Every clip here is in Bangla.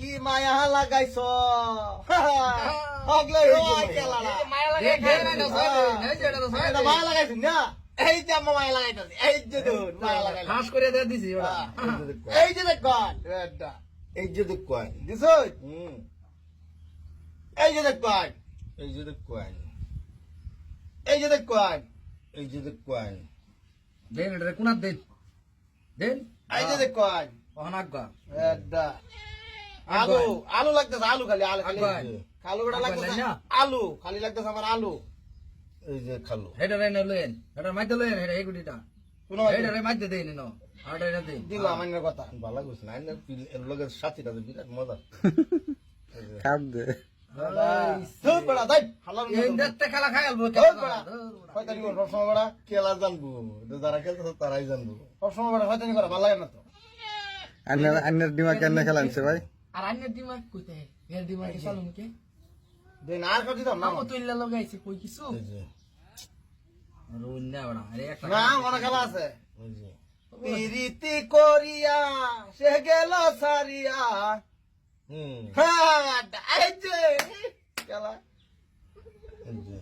কি মায়া লাগাইছ হগলে হয় খেলাটা মায়া লাগে মায়া লাগাইছ না এই যে আমার মায়া লাগাইতাছি এই যে দুধ মায়া লাগাইলাম ফাঁস করে দিয়ে দিছি ওরা এই যে দেখ কয় এটা এই যে দেখ কয় দিছ হুম এই যে দেখ কয় এই যে দেখ কয় এই যে দেখ কয় এই যে দেখ কয় দেন এটা কোনা দেন দেন এই যে দেখ কয় অনাগা এটা আলু আলু লাগতেছে আলু খালি আলু খালি আগুয়ান। খালু বড় লাগতেছে না? আলু খালি লাগতেছে আমার আলু এই যে খালো হেডা রে না লয়েন হেডা মাইতে লয়েন হেডা এই গুটিটা শুনো হেডা রে মাইতে দেন নো আড়া রে দেন দিল আমার কথা ভালো করছে না এর লগে সাথীটা তো বিরাট মজা খাপ দে ধুর বড়া দাই হালার এই দেখতে খেলা খাইলবো ধুর বড়া শয়তানি কর সবসময় বড়া খেলা জানবো এটা যারা খেলতেছে তারাই জানবো সবসময় বড়া শয়তানি করা ভালো লাগে না তো আন্নার ডিমা কেন খেলানছে ভাই আর আন্য দিমাগ কইতে এর দিমাগ চালু মুকে দিন আর কাটি দাও না আমো তো ইল্লা লগাইছে কই কিছু এই যে রুন না ওরা আরে একটা না মনে খেলা আছে এই যে পিরিতি করিয়া সে গেল সারিয়া হুম হ্যাঁ এই যে খেলা এই যে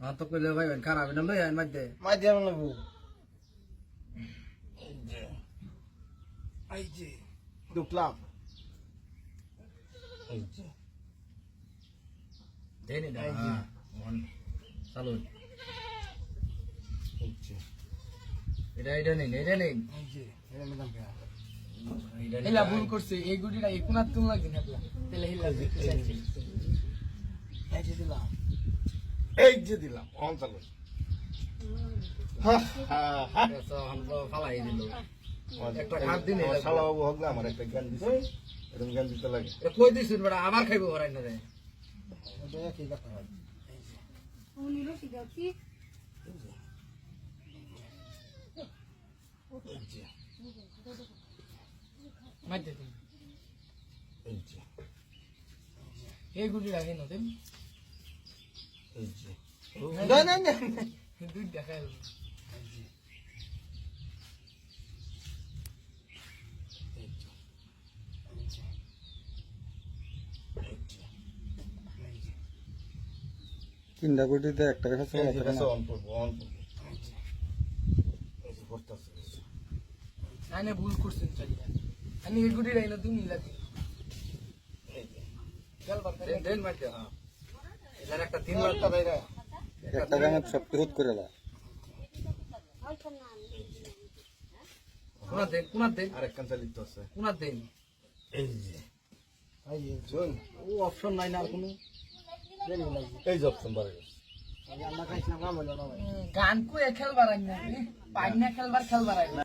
হাত তো কইলে ভাই খারাপ না লয়েন মাইতে মাঝে লাগবো এই যে ঢুকলাম এই যে দেন এটা চালু এই যে এটা নেই এটা নেই এই যে এটা নিলাম কে হিলা ভুল করছে এই গুটিটা এই কোনা তুল লাগি না তেলে হিলা এই যে দিলাম এই যে দিলাম অন চালু তো আমরা ফালাই দিল একটা খাপ দিনে শালা বাবু হগলে আমার একটা জ্ঞান দিছে এরকম জ্ঞান দিতে লাগে এটা কই দিছিস বড় আবার খাইবো ওরা না রে এটা কি কথা এই যে মাইতে দিন এই যে এই গুটিটা হেন দেন এই যে না না না দুই দেখাইল তিনটা গুটিতে একটা রেখা এই যে চলে অন করবো অন করবো এই যে করতেছে আনে ভুল করছেন চালিয়া আমি এই গুটিটা এনে তুমি লাগি এই যে গেলবার করে দেন মাইতে হ্যাঁ এটার একটা তিন একটা বাইরে একটা গাঙের সব হুত করে দা কোনা দেন আরেক কান চালিত আছে কোনা দেন এই যে এই যে শুন ও অপশন নাই না আর কোনো দেরি লাগবে এই যে অপশন বাড়ে গেছে আমরা খাইছিলাম কাম হলো না ভাই গান কই খেলবার আইনা পাইনা খেলবার আইনা